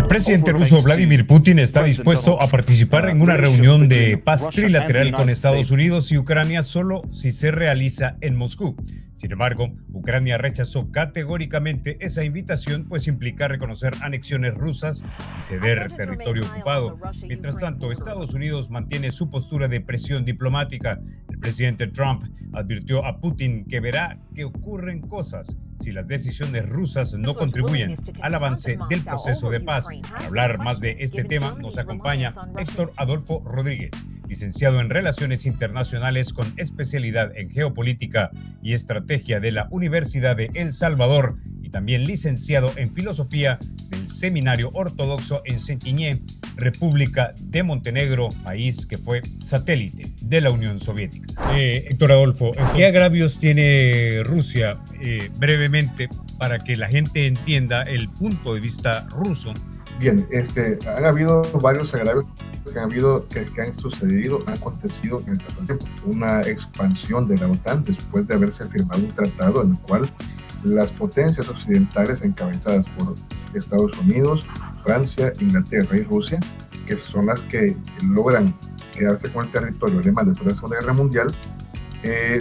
El presidente ruso Vladimir Putin está dispuesto a participar en una reunión de paz trilateral con Estados Unidos y Ucrania solo si se realiza en Moscú. Sin embargo, Ucrania rechazó categóricamente esa invitación, pues implica reconocer anexiones rusas y ceder territorio ocupado. Mientras tanto, Estados Unidos mantiene su postura de presión diplomática. El presidente Trump advirtió a Putin que verá que ocurren cosas si las decisiones rusas no contribuyen al avance del proceso de paz. Para hablar más de este tema nos acompaña Héctor Adolfo Rodríguez, licenciado en Relaciones Internacionales con especialidad en Geopolítica y Estrategia de la Universidad de El Salvador y también licenciado en Filosofía del Seminario Ortodoxo en Cetinje, República de Montenegro, país que fue satélite de la Unión Soviética. Héctor Adolfo, ¿qué agravios tiene Rusia, brevemente, para que la gente entienda el punto de vista ruso? Bien, han habido varios agravios que han sucedido, han acontecido en el tiempo. Una expansión de la OTAN después de haberse firmado un tratado en el cual las potencias occidentales encabezadas por Estados Unidos, Francia, Inglaterra y Rusia, que son las que logran quedarse con el territorio alemán después de la Segunda Guerra Mundial,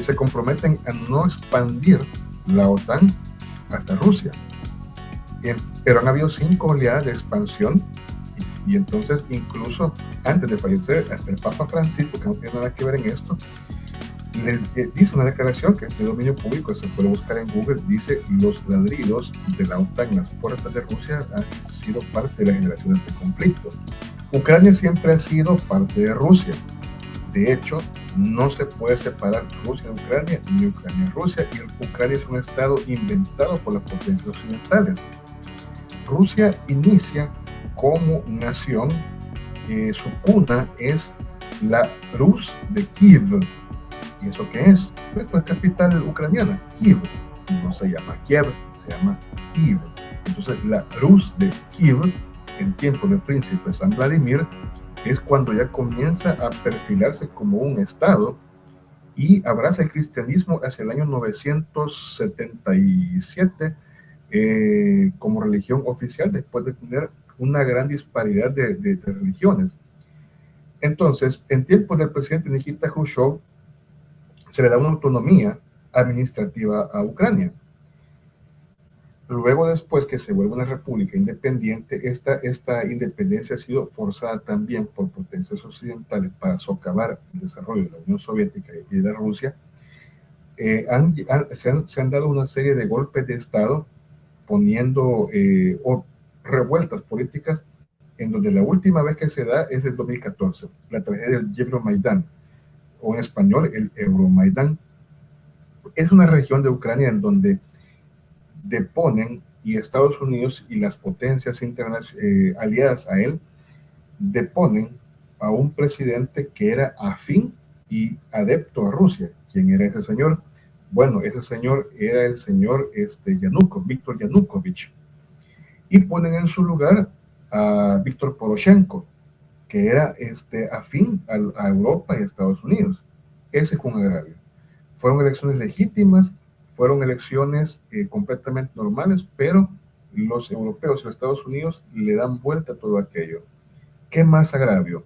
se comprometen a no expandir la OTAN hasta Rusia. Bien, pero han habido 5 oleadas de expansión y entonces incluso antes de fallecer hasta el Papa Francisco, que no tiene nada que ver en esto, les dice una declaración que es de dominio público, se puede buscar en Google, dice: los ladridos de la OTAN en las puertas de Rusia han sido parte de las generaciones de conflicto. Ucrania siempre ha sido parte de Rusia. De hecho, no se puede separar Rusia de Ucrania ni Ucrania de Rusia, y Ucrania es un estado inventado por las potencias occidentales. Rusia inicia como nación, su cuna es la Rus de Kiev. ¿Y eso qué es? Pues la capital ucraniana, Kiev. No se llama Kiev, se llama Kiev. Entonces la Rus de Kiev, en tiempo del príncipe San Vladimir, es cuando ya comienza a perfilarse como un estado y abraza el cristianismo hacia el año 977 como religión oficial, después de tener una gran disparidad de religiones. Entonces, en tiempos del presidente Nikita Khrushchev, se le da una autonomía administrativa a Ucrania. Luego, después que se vuelve una república independiente, esta independencia ha sido forzada también por potencias occidentales para socavar el desarrollo de la Unión Soviética y de la Rusia. Se han dado una serie de golpes de Estado poniendo revueltas políticas, en donde la última vez que se da es el 2014, la tragedia del Euromaidán, o en español el Euromaidán. Es una región de Ucrania en donde deponen, y Estados Unidos y las potencias aliadas a él deponen a un presidente que era afín y adepto a Rusia. ¿Quién era ese señor? Bueno, ese señor era el señor Víctor Yanukovych, y ponen en su lugar a Víctor Poroshenko, que era afín a Europa y a Estados Unidos. Ese fue un agravio. Fueron elecciones legítimas, fueron elecciones completamente normales, pero los europeos y los Estados Unidos le dan vuelta a todo aquello. ¿Qué más agravio?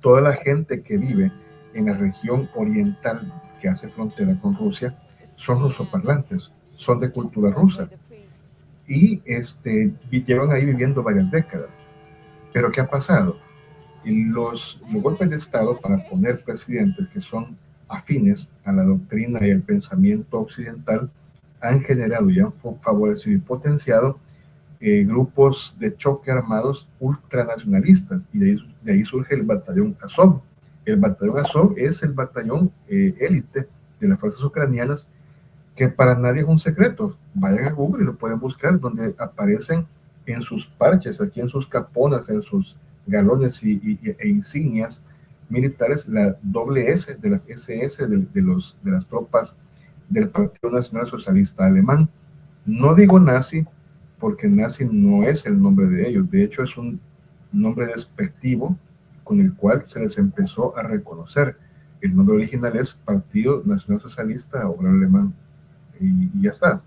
Toda la gente que vive en la región oriental que hace frontera con Rusia son rusoparlantes, son de cultura rusa, y llevan ahí viviendo varias décadas. Pero ¿qué ha pasado? Los golpes de Estado para poner presidentes que son afines a la doctrina y el pensamiento occidental han generado y han favorecido y potenciado grupos de choque armados ultranacionalistas, y de ahí surge el batallón Azov. El batallón Azov es el batallón élite de las fuerzas ucranianas, que para nadie es un secreto. Vayan a Google y lo pueden buscar, donde aparecen en sus parches, aquí en sus caponas, en sus galones e insignias militares, la doble S de las SS de las tropas del Partido Nacional Socialista Alemán. No digo nazi, porque nazi no es el nombre de ellos. De hecho, es un nombre despectivo con el cual se les empezó a reconocer. El nombre original es Partido Nacional Socialista Obrero Alemán, y ya está.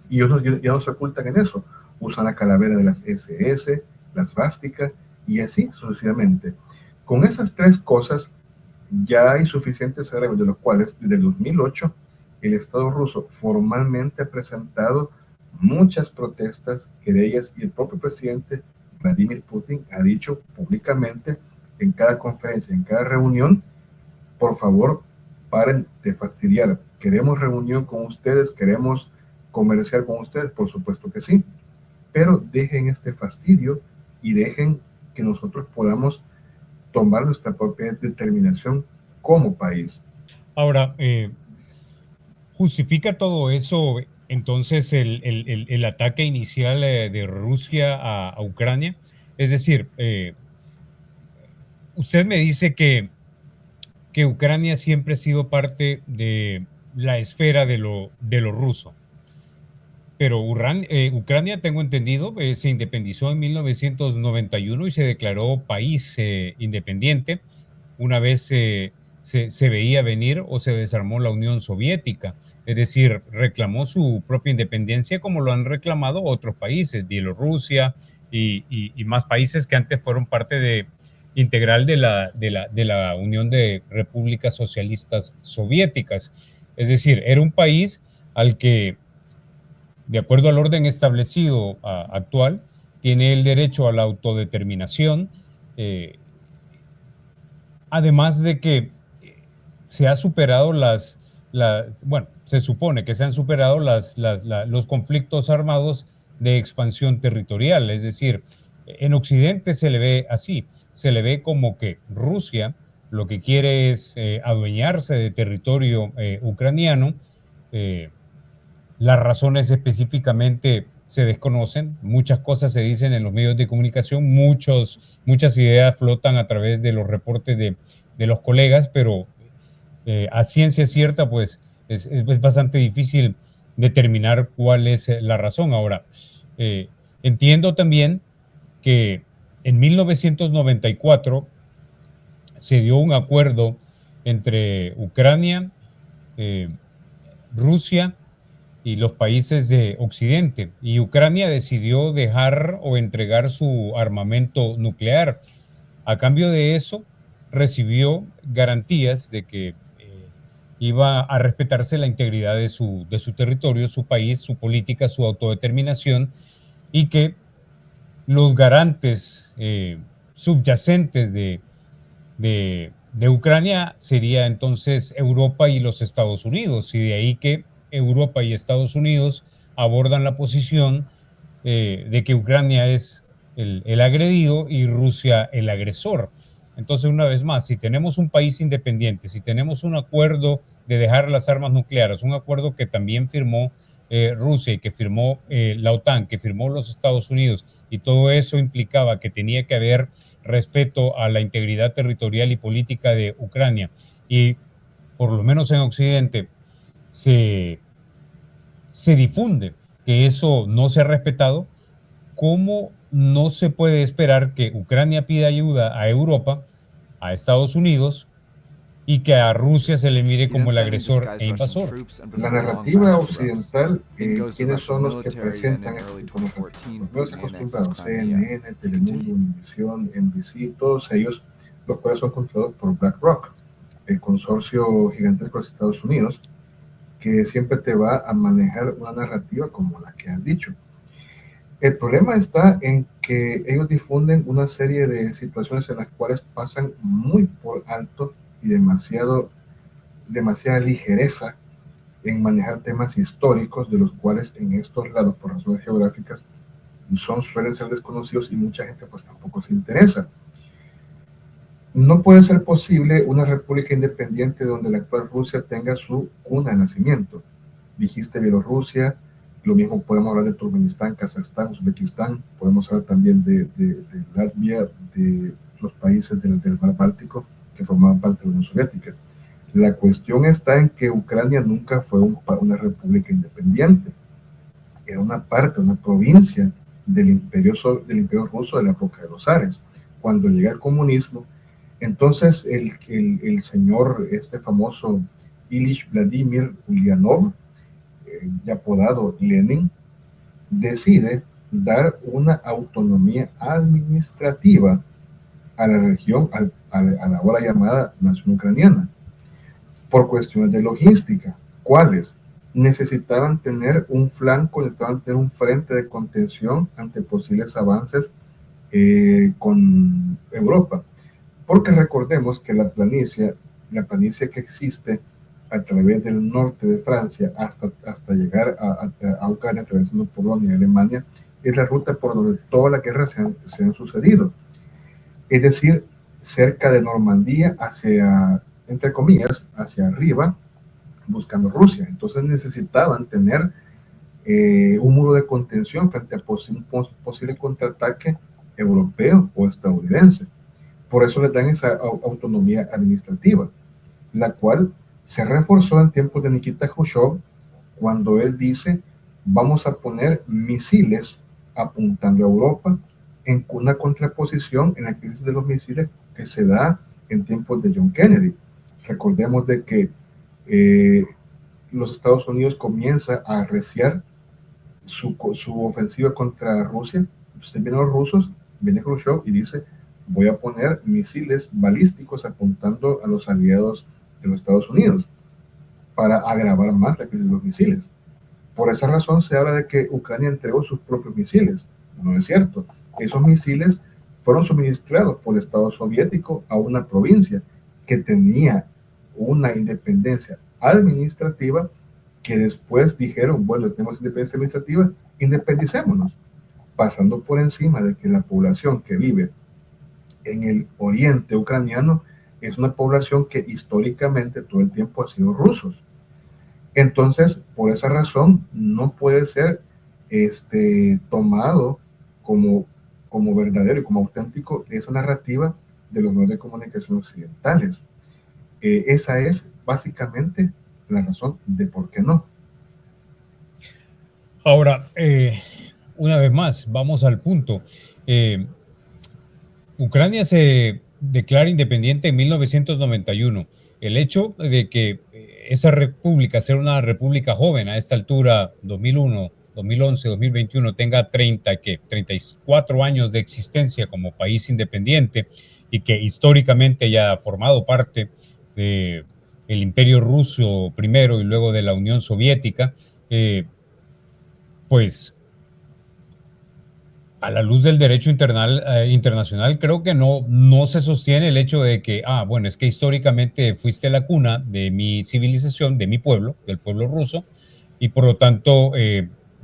Y ellos ya no se ocultan en eso. usan la calavera de las SS, las svástica y así sucesivamente. Con esas tres cosas ya hay suficientes arreglos, de los cuales desde el 2008 el Estado ruso formalmente ha presentado muchas protestas, querellas, y el propio presidente Vladimir Putin ha dicho públicamente en cada conferencia, en cada reunión: por favor, paren de fastidiar, queremos reunión con ustedes, queremos comerciar con ustedes, por supuesto que sí, pero dejen este fastidio y dejen que nosotros podamos tomar nuestra propia determinación como país. Ahora, ¿justifica todo eso entonces el ataque inicial de Rusia a Ucrania? Es decir, usted me dice que Ucrania siempre ha sido parte de la esfera de lo ruso, pero Ucrania, tengo entendido, se independizó en 1991 y se declaró país independiente una vez se veía venir o se desarmó la Unión Soviética. Es decir, reclamó su propia independencia como lo han reclamado otros países, Bielorrusia y más países que antes fueron parte integral de la Unión de Repúblicas Socialistas Soviéticas. Es decir, era un país al que, de acuerdo al orden establecido actual, tiene el derecho a la autodeterminación, eh, además de que se ha superado bueno, se supone que se han superado los conflictos armados de expansión territorial. Es decir, en Occidente se le ve así, se le ve como que Rusia lo que quiere es adueñarse de territorio ucraniano. eh, las razones específicamente se desconocen, muchas cosas se dicen en los medios de comunicación, muchas ideas flotan a través de los reportes de los colegas, pero a ciencia cierta, pues es bastante difícil determinar cuál es la razón. Ahora, entiendo también que en 1994 se dio un acuerdo entre Ucrania, eh, Rusia y los países de Occidente, y Ucrania decidió dejar o entregar su armamento nuclear. A cambio de eso, recibió garantías de que iba a respetarse la integridad de su territorio, su país, su política, su autodeterminación, y que los garantes subyacentes de Ucrania sería entonces Europa y los Estados Unidos, y de ahí que Europa y Estados Unidos abordan la posición de que Ucrania es el agredido y Rusia el agresor. Entonces, una vez más, si tenemos un país independiente, si tenemos un acuerdo de dejar las armas nucleares, un acuerdo que también firmó Rusia y que firmó la OTAN, que firmó los Estados Unidos, y todo eso implicaba que tenía que haber respeto a la integridad territorial y política de Ucrania, y por lo menos en Occidente se, se difunde que eso no se ha respetado. ¿Cómo no se puede esperar que Ucrania pida ayuda a Europa, a Estados Unidos, y que a Rusia se le mire como el agresor e invasor? La narrativa occidental, ¿quiénes son los que presentan este tipo de narrativa? No es acostumbrado, CNN, Telemundo, Univision, NBC, todos ellos, los cuales son controlados por BlackRock, el consorcio gigantesco de Estados Unidos, que siempre te va a manejar una narrativa como la que has dicho. El problema está en que ellos difunden una serie de situaciones en las cuales pasan muy por alto y demasiada ligereza en manejar temas históricos, de los cuales en estos lados, por razones geográficas, suelen ser desconocidos y mucha gente pues tampoco se interesa. No puede ser posible una república independiente donde la actual Rusia tenga su cuna de nacimiento. Dijiste Bielorrusia, lo mismo podemos hablar de Turkmenistán, Kazajstán, Uzbekistán, podemos hablar también de Latvia, de los países del Mar Báltico que formaban parte de la Unión Soviética. La cuestión está en que Ucrania nunca fue una república independiente. Era una parte, una provincia del imperio ruso de la época de los zares. Cuando llega el comunismo, entonces el señor, este famoso Ilich Vladimir Ulyanov, ya apodado Lenin, decide dar una autonomía administrativa a la región, a la ahora llamada nación ucraniana, por cuestiones de logística. ¿Cuáles? Necesitaban tener un flanco, necesitaban tener un frente de contención ante posibles avances con Europa. Porque recordemos que la planicie que existe a través del norte de Francia hasta llegar a Ucrania, atravesando Polonia y Alemania, es la ruta por donde todas las guerras se han sucedido. Es decir, cerca de Normandía, hacia, entre comillas, hacia arriba, buscando Rusia. Entonces necesitaban tener un muro de contención frente a un posible contraataque europeo o estadounidense. Por eso les dan esa autonomía administrativa, la cual se reforzó en tiempos de Nikita Khrushchev, cuando él dice, vamos a poner misiles apuntando a Europa, en una contraposición en la crisis de los misiles que se da en tiempos de John Kennedy. Recordemos de que los Estados Unidos comienza a arreciar su ofensiva contra Rusia. Entonces vienen los rusos, viene Khrushchev y dice, voy a poner misiles balísticos apuntando a los aliados de los Estados Unidos para agravar más la crisis de los misiles. Por esa razón se habla de que Ucrania entregó sus propios misiles. No es cierto. Esos misiles fueron suministrados por el Estado soviético a una provincia que tenía una independencia administrativa, que después dijeron, bueno, tenemos independencia administrativa, independicémonos, pasando por encima de que la población que vive en el oriente ucraniano es una población que históricamente todo el tiempo ha sido rusos. Entonces, por esa razón, no puede ser tomado como verdadero y como auténtico esa narrativa de los medios de comunicación occidentales. Esa es básicamente la razón de por qué no. Ahora, una vez más, vamos al punto. Ucrania se declara independiente en 1991. El hecho de que esa república, ser una república joven a esta altura, 2001, 2011, 2021, tenga 34 años de existencia como país independiente y que históricamente haya formado parte del Imperio Ruso primero y luego de la Unión Soviética, pues a la luz del derecho internacional, creo que no se sostiene el hecho de que, bueno, es que históricamente fuiste la cuna de mi civilización, de mi pueblo, del pueblo ruso, y por lo tanto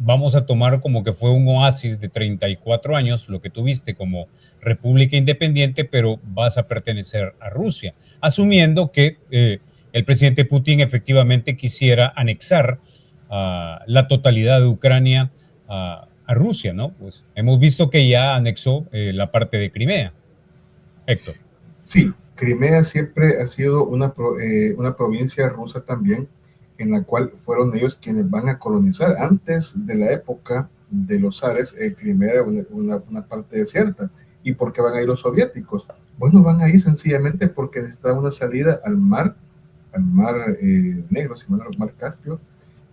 vamos a tomar como que fue un oasis de 34 años, lo que tuviste como república independiente, pero vas a pertenecer a Rusia, asumiendo que el presidente Putin efectivamente quisiera anexar la totalidad de Ucrania a Rusia, ¿no? Pues hemos visto que ya anexó la parte de Crimea. Héctor. Sí, Crimea siempre ha sido una provincia rusa también, en la cual fueron ellos quienes van a colonizar. Antes de la época de los zares, Crimea era una parte desierta. ¿Y por qué van a ir los soviéticos? Bueno, van a ir sencillamente porque necesitan una salida al mar Negro, mar Caspio,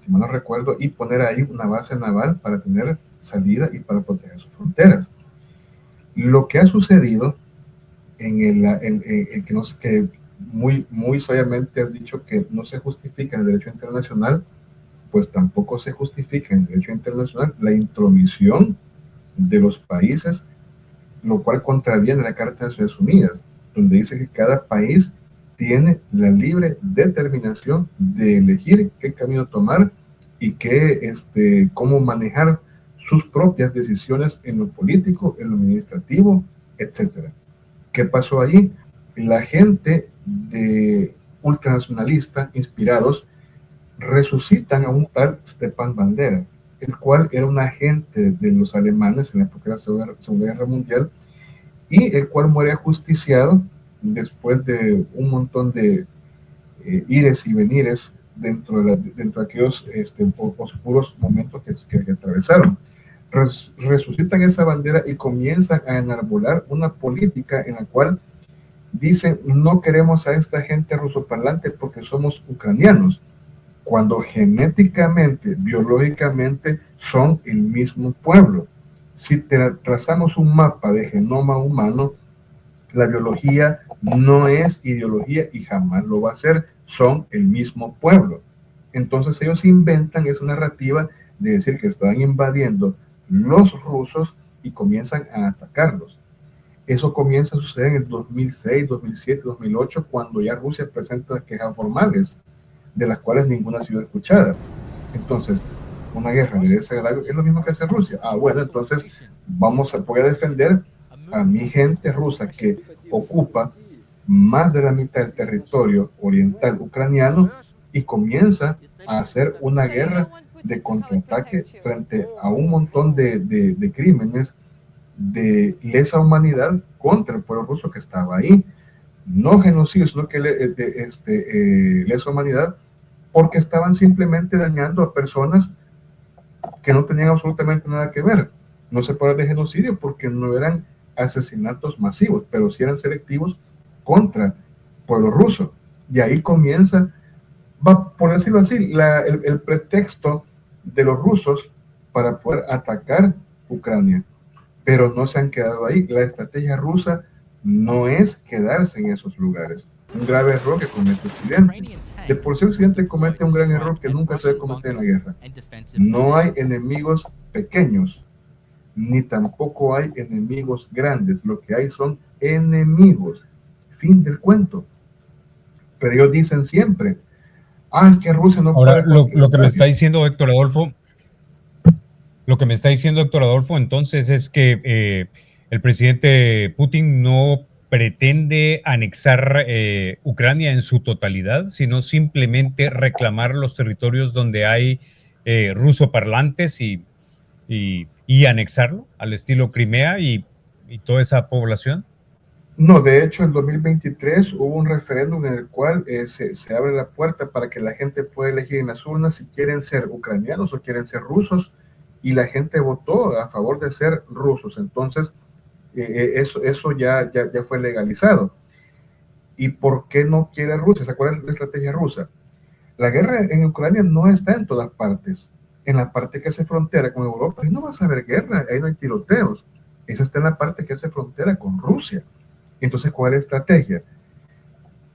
si mal no recuerdo, y poner ahí una base naval para tener salida y para proteger sus fronteras. Lo que ha sucedido que muy sabiamente has dicho que no se justifica en el derecho internacional, pues tampoco se justifica en el derecho internacional la intromisión de los países, lo cual contraviene la Carta de Naciones Unidas, donde dice que cada país tiene la libre determinación de elegir qué camino tomar y cómo manejar sus propias decisiones en lo político, en lo administrativo, etc. ¿Qué pasó allí? La gente ultranacionalista, inspirados, resucitan a un tal Stepan Bandera, el cual era un agente de los alemanes en la época de la Segunda Guerra Mundial, y el cual muere ajusticiado después de un montón de ires y venires dentro de aquellos oscuros momentos que atravesaron. Resucitan esa bandera y comienzan a enarbolar una política en la cual dicen, no queremos a esta gente rusoparlante porque somos ucranianos, cuando genéticamente, biológicamente son el mismo pueblo. Si trazamos un mapa de genoma humano, la biología no es ideología y jamás lo va a ser, son el mismo pueblo. Entonces ellos inventan esa narrativa de decir que estaban invadiendo los rusos y comienzan a atacarlos. Eso comienza a suceder en el 2006, 2007, 2008, cuando ya Rusia presenta quejas formales, de las cuales ninguna ha sido escuchada. Entonces, una guerra de ese grado es lo mismo que hace Rusia. Bueno, entonces voy a defender a mi gente rusa que ocupa más de la mitad del territorio oriental ucraniano y comienza a hacer una guerra de contraataque frente a un montón de crímenes de lesa humanidad contra el pueblo ruso que estaba ahí. No genocidio, sino que lesa humanidad, porque estaban simplemente dañando a personas que no tenían absolutamente nada que ver. No se puede de genocidio porque no eran asesinatos masivos, pero sí eran selectivos contra el pueblo ruso. Y ahí comienza, por decirlo así, el pretexto de los rusos para poder atacar Ucrania. Pero no se han quedado ahí. La estrategia rusa no es quedarse en esos lugares. Un grave error que comete Occidente. De por sí Occidente comete un gran error que nunca se debe cometer en la guerra. No hay enemigos pequeños, ni tampoco hay enemigos grandes. Lo que hay son enemigos. Fin del cuento. Pero ellos dicen siempre, es que Rusia no Ahora, puede... lo que me está diciendo Héctor Adolfo, entonces es que el presidente Putin no pretende anexar Ucrania en su totalidad, sino simplemente reclamar los territorios donde hay rusoparlantes y anexarlo al estilo Crimea y toda esa población. No, de hecho, en 2023 hubo un referéndum en el cual se abre la puerta para que la gente pueda elegir en las urnas si quieren ser ucranianos o quieren ser rusos, y la gente votó a favor de ser rusos. Entonces, eso ya fue legalizado. ¿Y por qué no quiere Rusia? ¿Se acuerdan la estrategia rusa? La guerra en Ucrania no está en todas partes. En la parte que hace frontera con Europa, ahí no vas a ver guerra, ahí no hay tiroteos. Esa está en la parte que hace frontera con Rusia. Entonces, ¿cuál es la estrategia?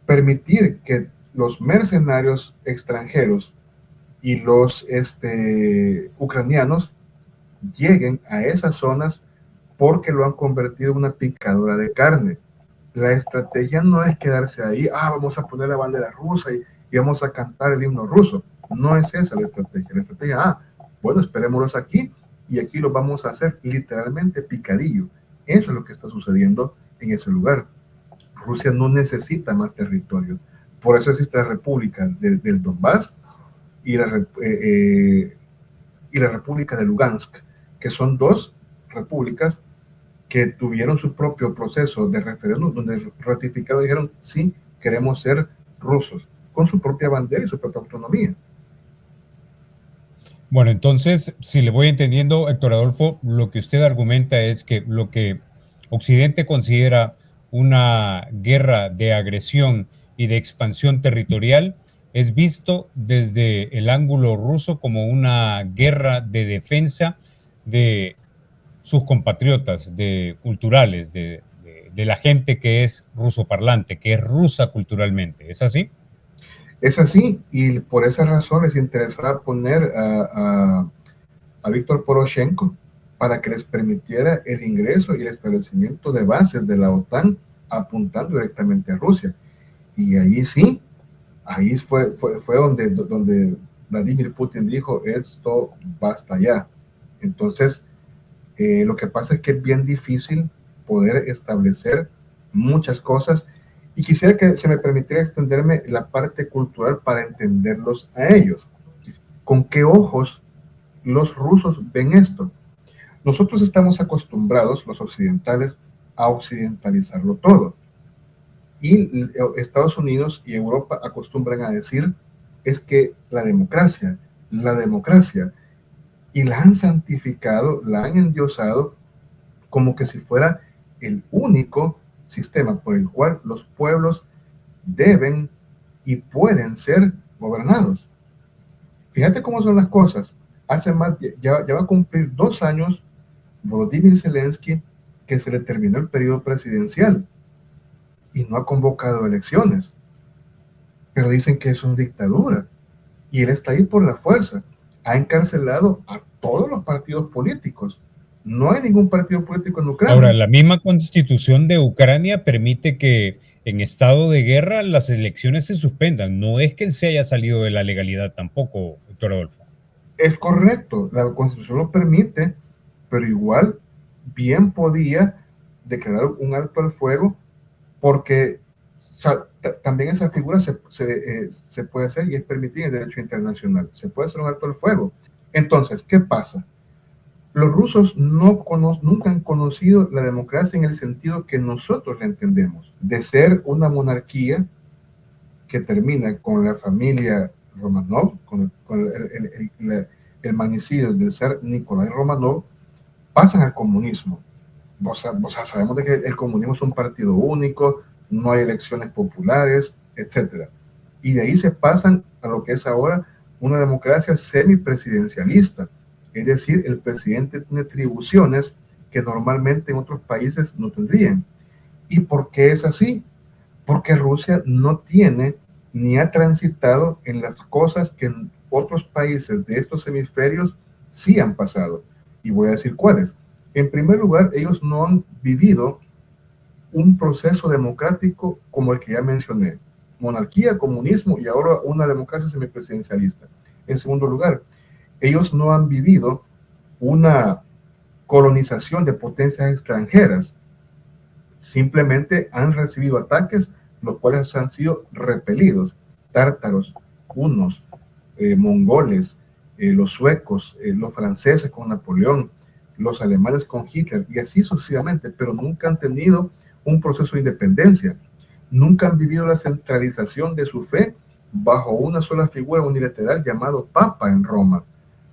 Permitir que los mercenarios extranjeros y los ucranianos lleguen a esas zonas porque lo han convertido en una picadora de carne. La estrategia no es quedarse ahí, vamos a poner la bandera rusa y vamos a cantar el himno ruso. No es esa la estrategia. La estrategia, bueno, esperémoslos aquí y aquí los vamos a hacer literalmente picadillo. Eso es lo que está sucediendo en ese lugar. Rusia no necesita más territorio. Por eso existe la República del Donbass y la República de Lugansk, que son dos repúblicas que tuvieron su propio proceso de referéndum, donde ratificaron y dijeron, sí, queremos ser rusos, con su propia bandera y su propia autonomía. Bueno, entonces, si le voy entendiendo, Héctor Adolfo, lo que usted argumenta es que lo que Occidente considera una guerra de agresión y de expansión territorial es visto desde el ángulo ruso como una guerra de defensa de sus compatriotas, de culturales, de la gente que es rusoparlante, que es rusa culturalmente. ¿Es así? Es así, y por esa razón les interesaba poner a Víctor Poroshenko para que les permitiera el ingreso y el establecimiento de bases de la OTAN apuntando directamente a Rusia. Y ahí sí, ahí fue donde Vladimir Putin dijo, esto basta ya. Entonces, lo que pasa es que es bien difícil poder establecer muchas cosas, y quisiera que se me permitiera extenderme la parte cultural para entenderlos a ellos. ¿Con qué ojos los rusos ven esto? Nosotros estamos acostumbrados, los occidentales, a occidentalizarlo todo. Y Estados Unidos y Europa acostumbran a decir, es que la democracia, y la han santificado, la han endiosado como que si fuera el único sistema por el cual los pueblos deben y pueden ser gobernados. Fíjate cómo son las cosas. Ya va a cumplir 2 años Volodymyr Zelensky, que se le terminó el periodo presidencial y no ha convocado elecciones, pero dicen que es una dictadura y él está ahí por la fuerza. Ha encarcelado a todos los partidos políticos. No hay ningún partido político en Ahora, Ucrania. la misma constitución de Ucrania permite que en estado de guerra las elecciones se suspendan. No es que él se haya salido de la legalidad tampoco, doctor Adolfo. Es correcto, la constitución lo permite, pero igual bien podía declarar un alto al fuego porque también esa figura se puede hacer y es permitida en el derecho internacional. Se puede hacer un alto al fuego. Entonces, ¿qué pasa? Los rusos nunca han conocido la democracia en el sentido que nosotros la entendemos, de ser una monarquía que termina con la familia Romanov, con el magnicidio del zar Nikolai Romanov, pasan al comunismo. O sea, sabemos de que el comunismo es un partido único, no hay elecciones populares, etc. Y de ahí se pasan a lo que es ahora una democracia semipresidencialista. Es decir, el presidente tiene atribuciones que normalmente en otros países no tendrían. ¿Y por qué es así? Porque Rusia no tiene ni ha transitado en las cosas que en otros países de estos hemisferios sí han pasado. Y voy a decir cuáles. En primer lugar, ellos no han vivido un proceso democrático como el que ya mencioné. Monarquía, comunismo y ahora una democracia semipresidencialista. En segundo lugar, ellos no han vivido una colonización de potencias extranjeras. Simplemente han recibido ataques, los cuales han sido repelidos. Tártaros, hunos, mongoles, los suecos, los franceses con Napoleón, los alemanes con Hitler, y así sucesivamente, pero nunca han tenido un proceso de independencia. Nunca han vivido la centralización de su fe bajo una sola figura unilateral llamado Papa en Roma.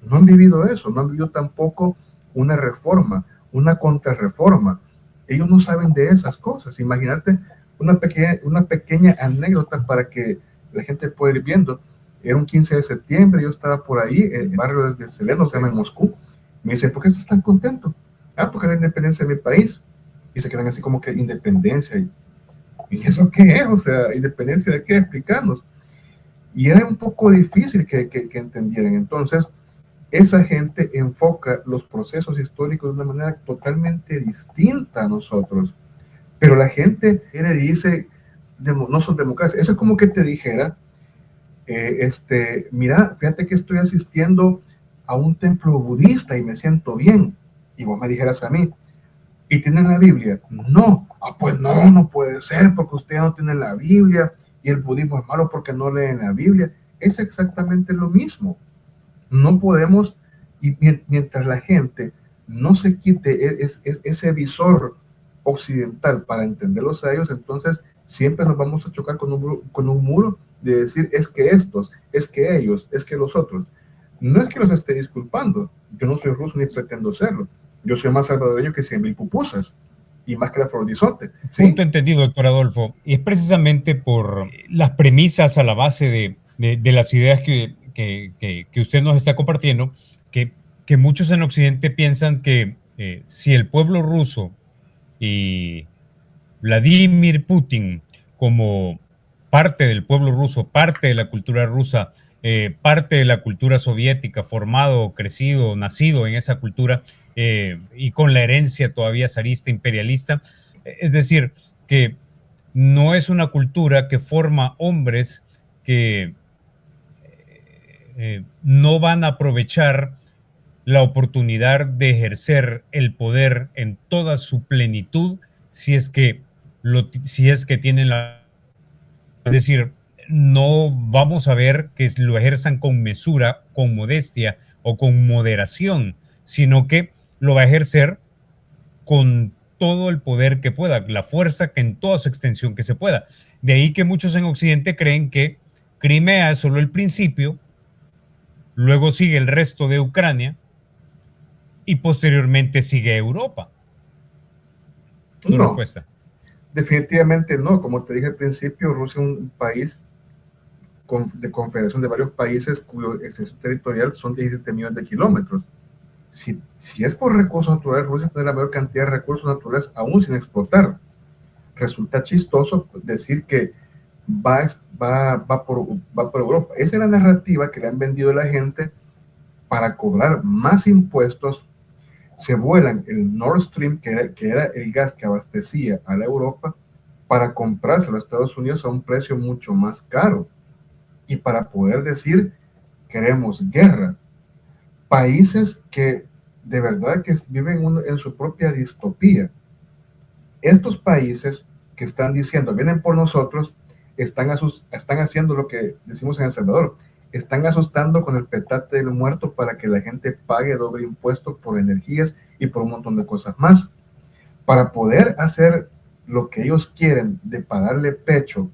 No han vivido eso, no han vivido tampoco una reforma, una contrarreforma. Ellos no saben de esas cosas. Imagínate una pequeña anécdota para que la gente pueda ir viendo. Era un 15 de septiembre, yo estaba por ahí, el barrio de Seleno, se llama en Moscú. Me dice, ¿por qué estás tan contento? Ah, porque es la independencia de mi país. Y se quedan así como que independencia. ¿Y eso qué es? O sea, ¿independencia de qué? Explicarnos. Y era un poco difícil que entendieran. Entonces, esa gente enfoca los procesos históricos de una manera totalmente distinta a nosotros. Pero la gente le dice, no son democracia. Eso es como que te dijera, mira, fíjate que estoy asistiendo a un templo budista y me siento bien. Y vos me dijeras a mí, ¿y tienen la Biblia? No. Pues no, no puede ser porque ustedes no tienen la Biblia y el budismo es malo porque no leen la Biblia. Es exactamente lo mismo. No podemos, y mientras la gente no se quite ese visor occidental para entenderlos a ellos, entonces siempre nos vamos a chocar con un muro de decir es que estos, es que ellos, es que los otros. No es que los esté disculpando, yo no soy ruso ni pretendo serlo, yo soy más salvadoreño que 100,000 pupusas y más que la Horizonte. ¿Sí? Punto entendido, doctor Adolfo. Y es precisamente por las premisas a la base de las ideas que usted nos está compartiendo que muchos en Occidente piensan que si el pueblo ruso y Vladimir Putin como parte del pueblo ruso, parte de la cultura rusa, parte de la cultura soviética, formado, crecido, nacido en esa cultura y con la herencia todavía zarista, imperialista, es decir, que no es una cultura que forma hombres que no van a aprovechar la oportunidad de ejercer el poder en toda su plenitud si es que tienen la... Es decir, no vamos a ver que lo ejerzan con mesura, con modestia o con moderación, sino que lo va a ejercer con todo el poder que pueda, la fuerza que en toda su extensión que se pueda. De ahí que muchos en Occidente creen que Crimea es solo el principio, luego sigue el resto de Ucrania y posteriormente sigue Europa. Su respuesta. Definitivamente no. Como te dije al principio, Rusia es un país de confederación de varios países cuyo extensión territorial son 17 millones de kilómetros. si es por recursos naturales, Rusia tiene la mayor cantidad de recursos naturales aún sin explotar. Resulta chistoso decir que va por Europa. Esa es la narrativa que le han vendido a la gente para cobrar más impuestos. Se vuelan el Nord Stream, que era el gas que abastecía a la Europa, para comprárselo a Estados Unidos a un precio mucho más caro. Y para poder decir, queremos guerra. Países que de verdad que viven en su propia distopía. Estos países que están diciendo, vienen por nosotros, están haciendo lo que decimos en El Salvador, están asustando con el petate del muerto para que la gente pague doble impuesto por energías y por un montón de cosas más. Para poder hacer lo que ellos quieren de pararle pecho,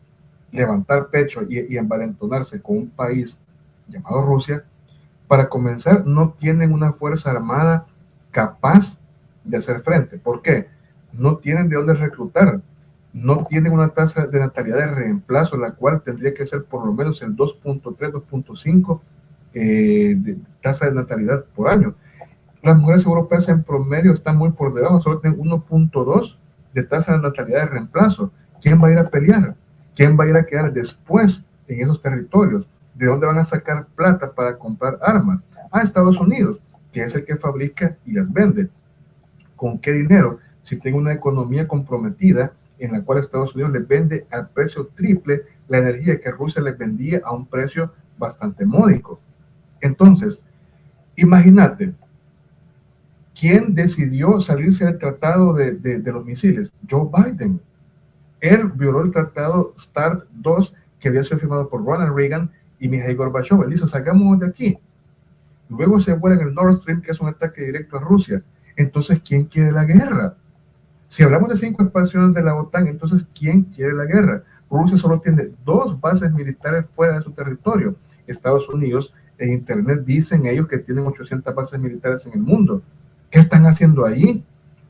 levantar pecho y envalentonarse con un país llamado Rusia, para comenzar no tienen una fuerza armada capaz de hacer frente. ¿Por qué? No tienen de dónde reclutar, no tienen una tasa de natalidad de reemplazo, la cual tendría que ser por lo menos el 2.3, 2.5 de tasa de natalidad por año. Las mujeres europeas en promedio están muy por debajo, solo tienen 1.2 de tasa de natalidad de reemplazo. ¿Quién va a ir a pelear? ¿Quién va a ir a quedar después en esos territorios? ¿De dónde van a sacar plata para comprar armas? A Estados Unidos, que es el que fabrica y las vende. ¿Con qué dinero? Si tengo una economía comprometida en la cual Estados Unidos les vende al precio triple la energía que Rusia les vendía a un precio bastante módico. Entonces, imagínate, ¿quién decidió salirse del tratado de los misiles? Joe Biden. Él violó el tratado START 2 que había sido firmado por Ronald Reagan y Mikhail Gorbachev. Él dice, salgamos de aquí. Luego se vuela en el Nord Stream, que es un ataque directo a Rusia. Entonces, ¿quién quiere la guerra? Si hablamos de 5 expansiones de la OTAN, entonces, ¿quién quiere la guerra? Rusia solo tiene 2 bases militares fuera de su territorio. Estados Unidos, en Internet dicen ellos que tienen 800 bases militares en el mundo. ¿Qué están haciendo ahí?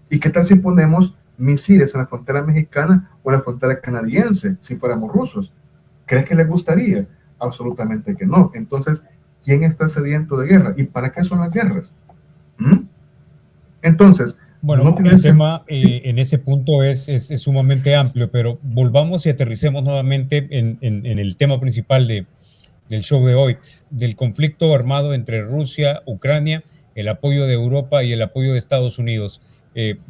¿Y qué tal si ponemos misiles en la frontera mexicana o en la frontera canadiense, si fuéramos rusos? ¿Crees que les gustaría? Absolutamente que no. Entonces, ¿quién está sediento de guerra? ¿Y para qué son las guerras? Entonces, bueno, el tema en ese punto es sumamente amplio, pero volvamos y aterricemos nuevamente en el tema principal del show de hoy, del conflicto armado entre Rusia, Ucrania, el apoyo de Europa y el apoyo de Estados Unidos.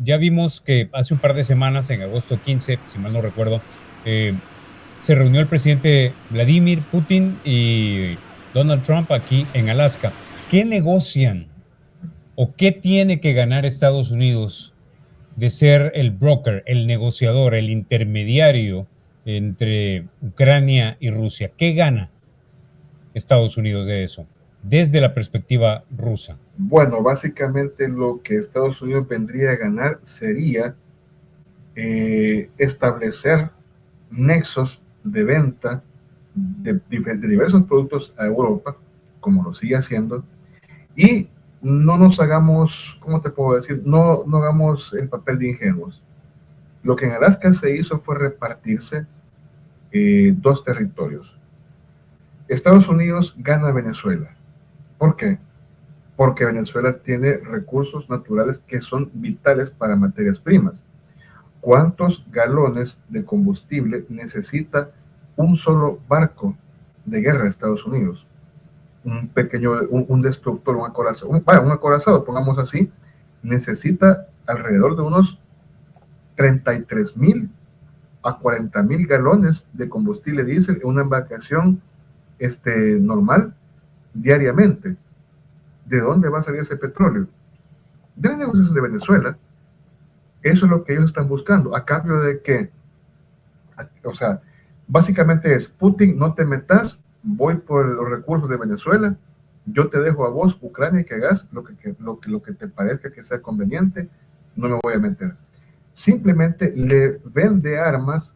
Ya vimos que hace un par de semanas, en agosto 15, si mal no recuerdo, se reunió el presidente Vladimir Putin y Donald Trump aquí en Alaska. ¿Qué negocian o qué tiene que ganar Estados Unidos de ser el broker, el negociador, el intermediario entre Ucrania y Rusia? ¿Qué gana Estados Unidos de eso, desde la perspectiva rusa? Bueno, básicamente lo que Estados Unidos vendría a ganar sería establecer nexos de venta de diversos productos a Europa, como lo sigue haciendo, y no nos hagamos, ¿cómo te puedo decir? No hagamos el papel de ingenuos. Lo que en Alaska se hizo fue repartirse 2 territorios. Estados Unidos gana Venezuela. ¿Por qué? Porque Venezuela tiene recursos naturales que son vitales para materias primas. ¿Cuántos galones de combustible necesita un solo barco de guerra de Estados Unidos? Un pequeño, un destructor, un acorazado, pongamos así, necesita alrededor de unos 33,000 a 40,000 galones de combustible diésel en una embarcación normal diariamente. ¿De dónde va a salir ese petróleo? De la negociación de Venezuela. Eso es lo que ellos están buscando, a cambio de que, o sea, básicamente es, Putin, no te metas, voy por los recursos de Venezuela, yo te dejo a vos, Ucrania, que hagas lo que te parezca que sea conveniente, no me voy a meter. Simplemente le vende armas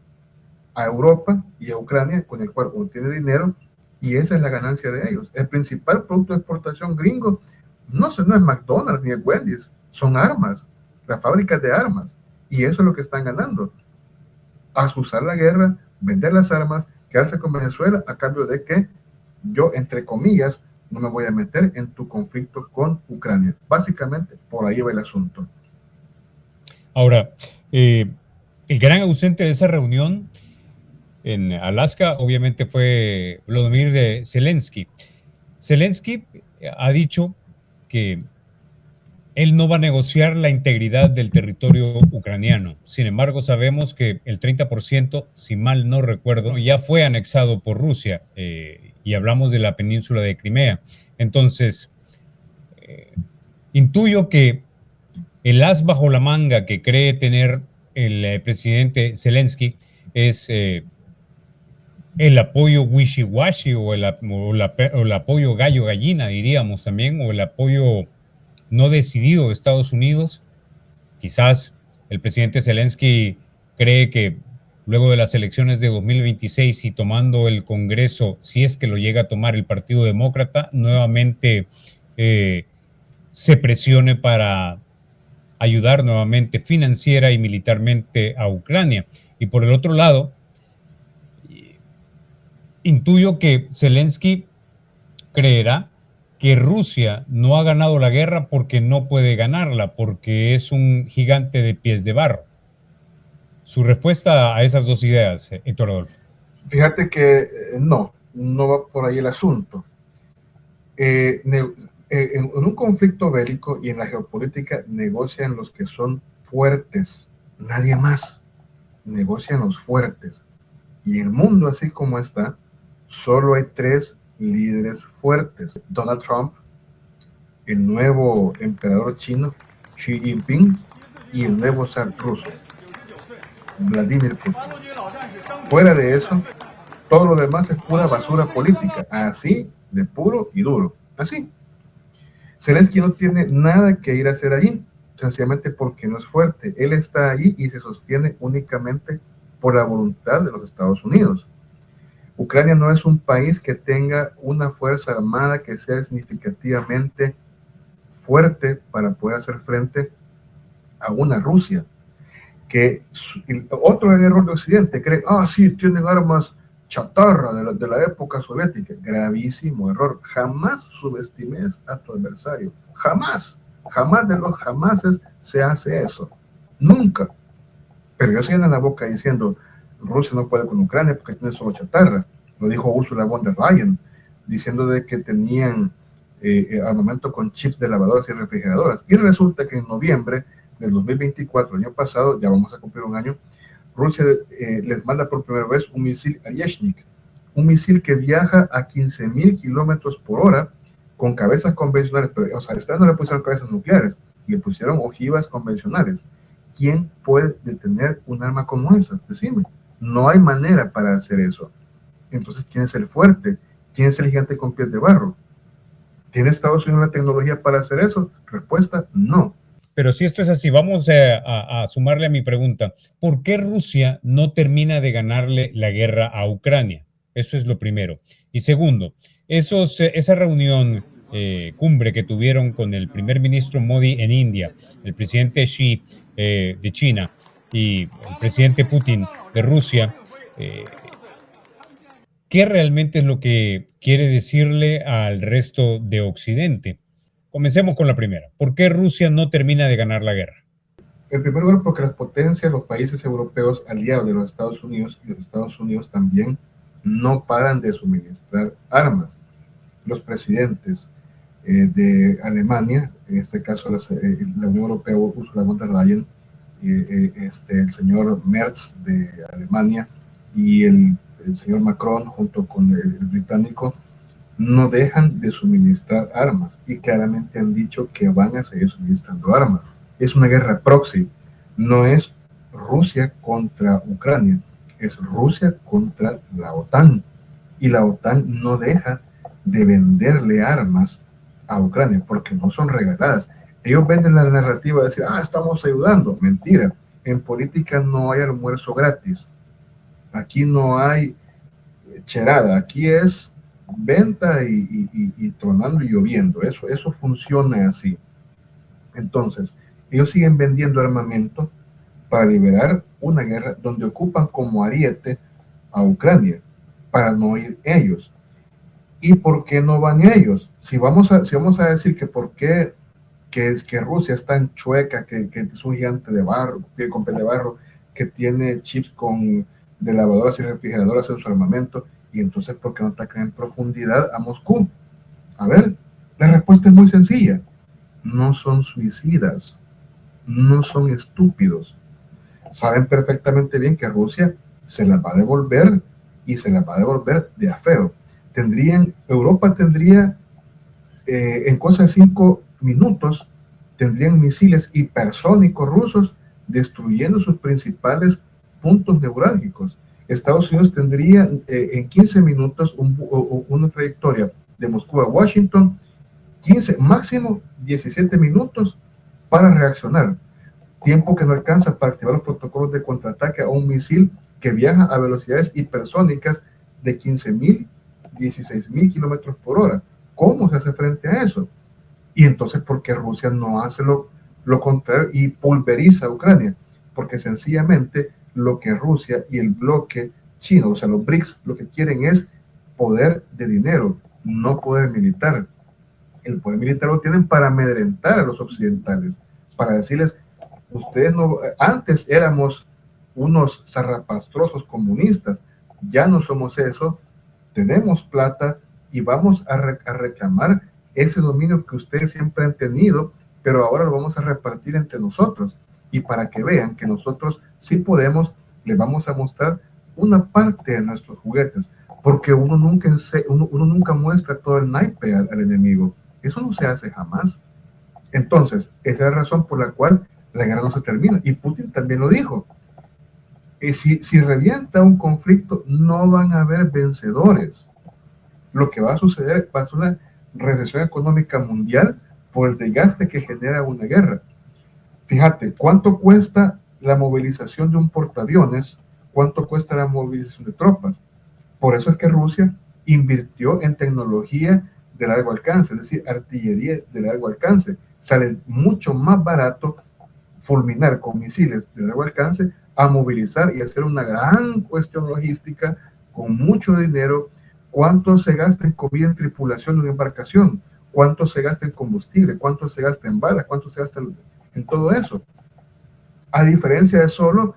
a Europa y a Ucrania, con el cual obtiene dinero, y esa es la ganancia de ellos. El principal producto de exportación gringo no es McDonald's ni es Wendy's, son armas, las fábricas de armas, y eso es lo que están ganando. Azuzar la guerra, vender las armas, quedarse con Venezuela a cambio de que yo, entre comillas, no me voy a meter en tu conflicto con Ucrania. Básicamente, por ahí va el asunto. Ahora, el gran ausente de esa reunión en Alaska obviamente fue Volodymyr Zelensky. Zelensky ha dicho que él no va a negociar la integridad del territorio ucraniano. Sin embargo, sabemos que el 30%, si mal no recuerdo, ya fue anexado por Rusia, y hablamos de la península de Crimea. Entonces, intuyo que el as bajo la manga que cree tener el presidente Zelensky es el apoyo wishy-washy o el apoyo gallo-gallina, diríamos también, o el apoyo no decidido de Estados Unidos. Quizás el presidente Zelensky cree que luego de las elecciones de 2026 y tomando el Congreso, si es que lo llega a tomar el Partido Demócrata, nuevamente se presione para ayudar nuevamente financiera y militarmente a Ucrania. Y por el otro lado, intuyo que Zelensky creerá que Rusia no ha ganado la guerra porque no puede ganarla, porque es un gigante de pies de barro. Su respuesta a esas dos ideas, Héctor Adolfo. Fíjate que no va por ahí el asunto. En un conflicto bélico y en la geopolítica negocian los que son fuertes, nadie más. Negocian los fuertes. Y el mundo así como está, solo hay tres líderes fuertes: Donald Trump, el nuevo emperador chino, Xi Jinping, y el nuevo zar ruso, Vladimir Putin. Fuera de eso, todo lo demás es pura basura política, así de puro y duro, así. Zelensky no tiene nada que ir a hacer allí, sencillamente porque no es fuerte. Él está allí y se sostiene únicamente por la voluntad de los Estados Unidos. Ucrania no es un país que tenga una fuerza armada que sea significativamente fuerte para poder hacer frente a una Rusia. Que otro error de Occidente, creen, sí, tienen armas chatarra de la época soviética. Gravísimo error. Jamás subestimes a tu adversario. Jamás de los jamases se hace eso. Nunca. Pero ellos se llenan la boca diciendo, Rusia no puede con Ucrania porque tiene solo chatarra. Lo dijo Ursula von der Leyen, diciendo de que tenían armamento con chips de lavadoras y refrigeradoras. Y resulta que en noviembre del 2024, el año pasado, ya vamos a cumplir un año, Rusia les manda por primera vez un misil Oryezhnik, un misil que viaja a 15,000 kilómetros por hora con cabezas convencionales, pero, o sea, esta no le pusieron cabezas nucleares, le pusieron ojivas convencionales. ¿Quién puede detener un arma como esa? Decime, no hay manera para hacer eso. Entonces, ¿quién es el fuerte? ¿Quién es el gigante con pies de barro? ¿Tiene Estados Unidos la tecnología para hacer eso? Respuesta, no. Pero si esto es así, vamos a sumarle a mi pregunta. ¿Por qué Rusia no termina de ganarle la guerra a Ucrania? Eso es lo primero. Y segundo, esa reunión cumbre que tuvieron con el primer ministro Modi en India, el presidente Xi de China y el presidente Putin de Rusia, ¿qué realmente es lo que quiere decirle al resto de Occidente? Comencemos con la primera. ¿Por qué Rusia no termina de ganar la guerra? En primer lugar, porque las potencias, los países europeos aliados de los Estados Unidos y los Estados Unidos también no paran de suministrar armas. Los presidentes de Alemania, en este caso la Unión Europea, Ursula von der Leyen, el señor Merz de Alemania y el señor Macron junto con el británico, no dejan de suministrar armas y claramente han dicho que van a seguir suministrando armas. Es una guerra proxy, no es Rusia contra Ucrania, es Rusia contra la OTAN, y la OTAN no deja de venderle armas a Ucrania porque no son regaladas. Ellos venden la narrativa de decir, estamos ayudando. Mentira, en política no hay almuerzo gratis, aquí no hay cherada, aquí es venta y tronando y lloviendo. Eso funciona así. Entonces, ellos siguen vendiendo armamento para liberar una guerra donde ocupan como ariete a Ucrania para no ir ellos. ¿Y por qué no van ellos? Si vamos a decir que por qué que Rusia es tan chueca, que es un gigante de barro, con de barro, que tiene chips de lavadoras y refrigeradoras en su armamento, y entonces ¿por qué no atacan en profundidad a Moscú? A ver, la respuesta es muy sencilla. No son suicidas, no son estúpidos. Saben perfectamente bien que Rusia se las va a devolver, y se las va a devolver de a feo. Europa tendría, en cosa de 5 minutos, tendrían misiles hipersónicos rusos destruyendo sus principales puntos neurálgicos. Estados Unidos tendría en 15 minutos una trayectoria de Moscú a Washington, 15, máximo 17 minutos para reaccionar. Tiempo que no alcanza para activar los protocolos de contraataque a un misil que viaja a velocidades hipersónicas de 15.000, 16.000 kilómetros por hora. ¿Cómo se hace frente a eso? Y entonces, ¿por qué Rusia no hace lo contrario y pulveriza a Ucrania? Porque sencillamente lo que Rusia y el bloque chino, o sea, los BRICS, lo que quieren es poder de dinero, no poder militar. El poder militar lo tienen para amedrentar a los occidentales, para decirles, ustedes no, antes éramos unos zarrapastrosos comunistas, ya no somos eso, tenemos plata y vamos a reclamar ese dominio que ustedes siempre han tenido, pero ahora lo vamos a repartir entre nosotros. Y para que vean que nosotros sí podemos, les vamos a mostrar una parte de nuestros juguetes, porque uno nunca muestra todo el naipe al enemigo. Eso no se hace jamás. Entonces, esa es la razón por la cual la guerra no se termina. Y Putin también lo dijo. Si revienta un conflicto, no van a haber vencedores. Lo que va a suceder va a ser una recesión económica mundial por el desgaste que genera una guerra. Fíjate, ¿cuánto cuesta la movilización de un portaaviones? ¿Cuánto cuesta la movilización de tropas? Por eso es que Rusia invirtió en tecnología de largo alcance, es decir, artillería de largo alcance. Sale mucho más barato fulminar con misiles de largo alcance a movilizar y hacer una gran cuestión logística con mucho dinero. ¿Cuánto se gasta en comida en tripulación de una embarcación? ¿Cuánto se gasta en combustible? ¿Cuánto se gasta en balas? ¿Cuánto se gasta en todo eso? A diferencia de solo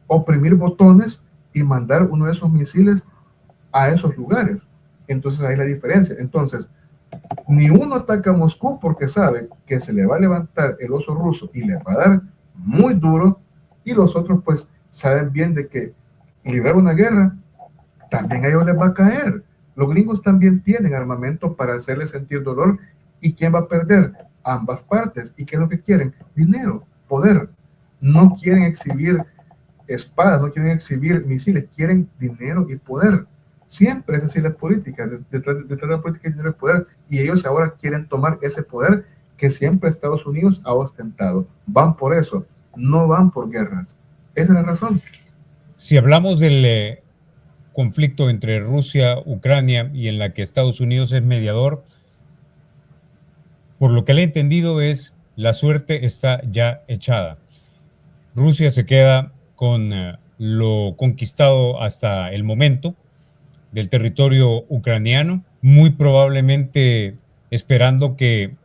oprimir botones y mandar uno de esos misiles a esos lugares. Entonces ahí la diferencia. Entonces, ni uno ataca a Moscú porque sabe que se le va a levantar el oso ruso y le va a dar muy duro, y los otros pues saben bien de que librar una guerra también a ellos les va a caer. Los gringos también tienen armamento para hacerles sentir dolor. ¿Y quién va a perder? Ambas partes. ¿Y qué es lo que quieren? Dinero, poder. No quieren exhibir espadas, no quieren exhibir misiles, quieren dinero y poder. Siempre es así la política. Detrás de la política hay dinero y poder. Y ellos ahora quieren tomar ese poder que siempre Estados Unidos ha ostentado. Van por eso, no van por guerras. Esa es la razón. Si hablamos del conflicto entre Rusia, Ucrania, y en la que Estados Unidos es mediador, por lo que le he entendido es la suerte está ya echada. Rusia se queda con lo conquistado hasta el momento del territorio ucraniano, muy probablemente esperando que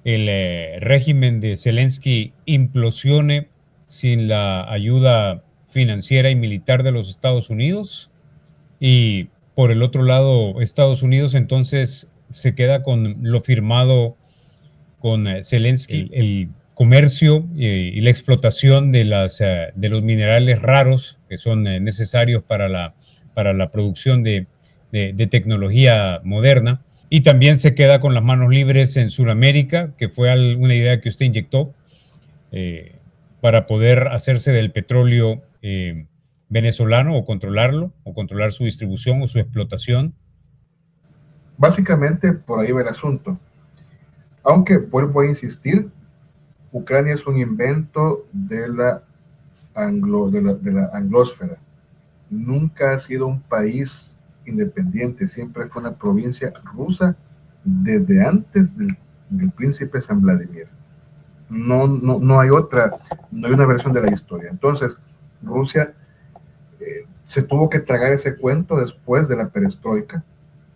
el régimen de Zelensky implosione sin la ayuda financiera y militar de los Estados Unidos. Y por el otro lado, Estados Unidos entonces se queda con lo firmado con Zelensky, el comercio y la explotación de los minerales raros que son necesarios para la producción de tecnología moderna. Y también se queda con las manos libres en Sudamérica, que fue una idea que usted inyectó para poder hacerse del petróleo venezolano o controlar su distribución o su explotación. Básicamente por ahí va el asunto. Aunque vuelvo a insistir, Ucrania es un invento de la anglósfera. Nunca ha sido un país independiente, siempre fue una provincia rusa desde antes del príncipe San Vladimir. No hay otra, no hay una versión de la historia. Entonces, Rusia se tuvo que tragar ese cuento después de la perestroika,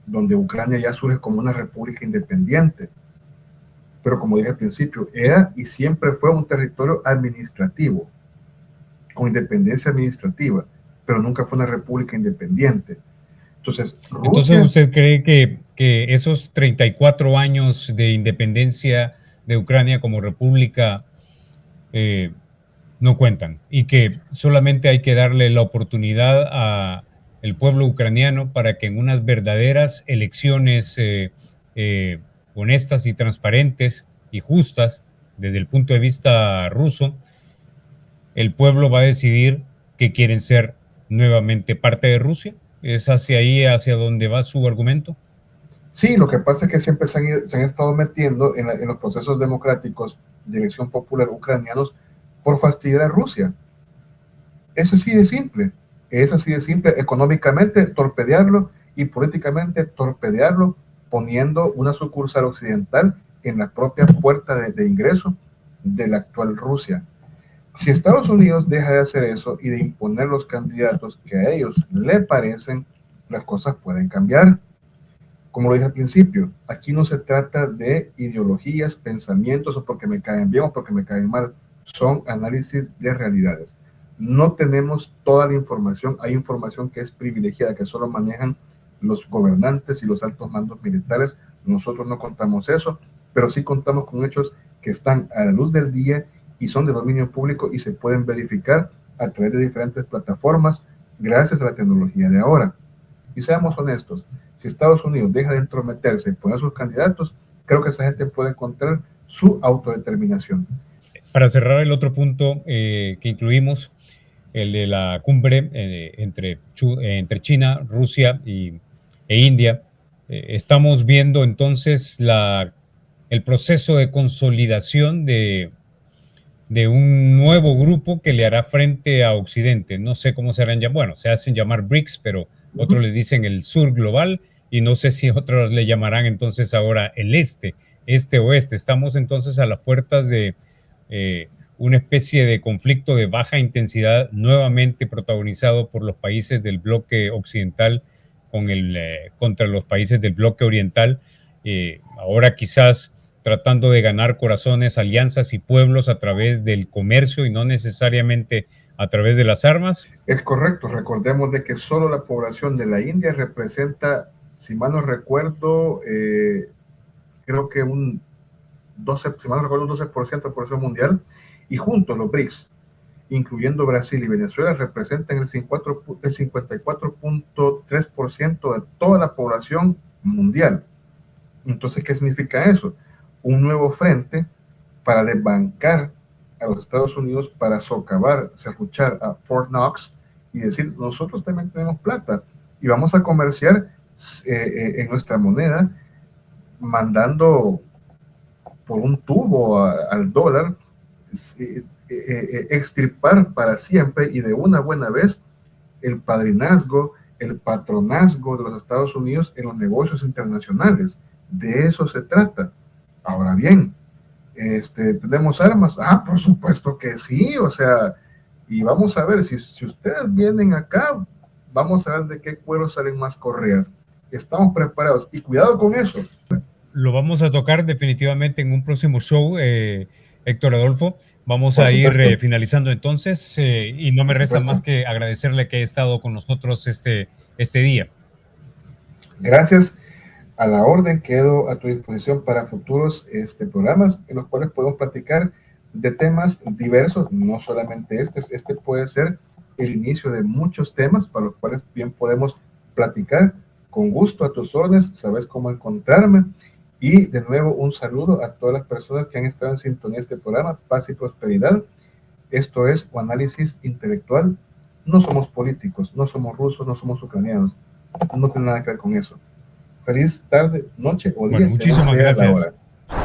donde Ucrania ya surge como una república independiente. Pero como dije al principio, era y siempre fue un territorio administrativo, con independencia administrativa, pero nunca fue una república independiente. Entonces, ¿usted cree que esos 34 años de independencia de Ucrania como república no cuentan y que solamente hay que darle la oportunidad a el pueblo ucraniano para que en unas verdaderas elecciones honestas y transparentes y justas desde el punto de vista ruso, el pueblo va a decidir que quieren ser nuevamente parte de Rusia? ¿Es hacia ahí, hacia donde va su argumento? Sí, lo que pasa es que siempre se han estado metiendo en los procesos democráticos de elección popular ucranianos por fastidiar a Rusia. Es así de simple. Es así de simple. Económicamente torpedearlo y políticamente torpedearlo, poniendo una sucursal occidental en la propia puerta de ingreso de la actual Rusia. Si Estados Unidos deja de hacer eso y de imponer los candidatos que a ellos le parecen, las cosas pueden cambiar. Como lo dije al principio, aquí no se trata de ideologías, pensamientos o porque me caen bien o porque me caen mal. Son análisis de realidades. No tenemos toda la información. Hay información que es privilegiada, que solo manejan los gobernantes y los altos mandos militares. Nosotros no contamos eso, pero sí contamos con hechos que están a la luz del día y son de dominio público y se pueden verificar a través de diferentes plataformas gracias a la tecnología de ahora. Y seamos honestos, si Estados Unidos deja de entrometerse y poner sus candidatos, creo que esa gente puede encontrar su autodeterminación. Para cerrar el otro punto que incluimos, el de la cumbre entre China, Rusia e India, estamos viendo entonces el proceso de consolidación de un nuevo grupo que le hará frente a Occidente. No sé cómo se harán llamar, bueno, se hacen llamar BRICS, pero otros les dicen el sur global y no sé si otros le llamarán entonces ahora el este-oeste. Estamos entonces a las puertas de una especie de conflicto de baja intensidad nuevamente protagonizado por los países del bloque occidental contra los países del bloque oriental. Ahora quizás tratando de ganar corazones, alianzas y pueblos a través del comercio y no necesariamente a través de las armas. Es correcto, recordemos de que solo la población de la India representa, si mal no recuerdo, creo que un 12%, si mal no recuerdo, un 12% de la población mundial, y juntos los BRICS, incluyendo Brasil y Venezuela, representan el 54.3% de toda la población mundial. Entonces, ¿qué significa eso? Un nuevo frente para desbancar a los Estados Unidos, para socavar, serruchar a Fort Knox y decir, nosotros también tenemos plata y vamos a comerciar en nuestra moneda, mandando por un tubo al dólar, extirpar para siempre y de una buena vez el padrinazgo, el patronazgo de los Estados Unidos en los negocios internacionales. De eso se trata. Ahora bien, ¿tenemos armas? Ah, por supuesto que sí, o sea, y vamos a ver, si ustedes vienen acá, vamos a ver de qué cuero salen más correas. Estamos preparados y cuidado con eso. Lo vamos a tocar definitivamente en un próximo show, Héctor Adolfo. Vamos a ir finalizando entonces y no me resta más que agradecerle que haya estado con nosotros este día. Gracias. A la orden, quedo a tu disposición para futuros programas en los cuales podemos platicar de temas diversos, no solamente este puede ser el inicio de muchos temas para los cuales bien podemos platicar. Con gusto, a tus órdenes, sabes cómo encontrarme. Y de nuevo, un saludo a todas las personas que han estado en sintonía de este programa, Paz y Prosperidad. Esto es un análisis intelectual. No somos políticos, no somos rusos, no somos ucranianos. No tiene nada que ver con eso. Feliz tarde, noche o día. Bueno, muchísimas gracias.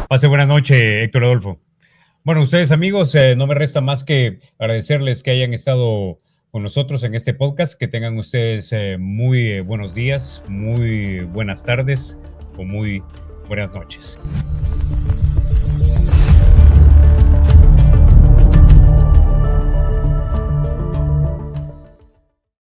Pase buena noche, Héctor Adolfo. Bueno, ustedes amigos, no me resta más que agradecerles que hayan estado con nosotros en este podcast. Que tengan ustedes muy buenos días, muy buenas tardes o muy buenas noches.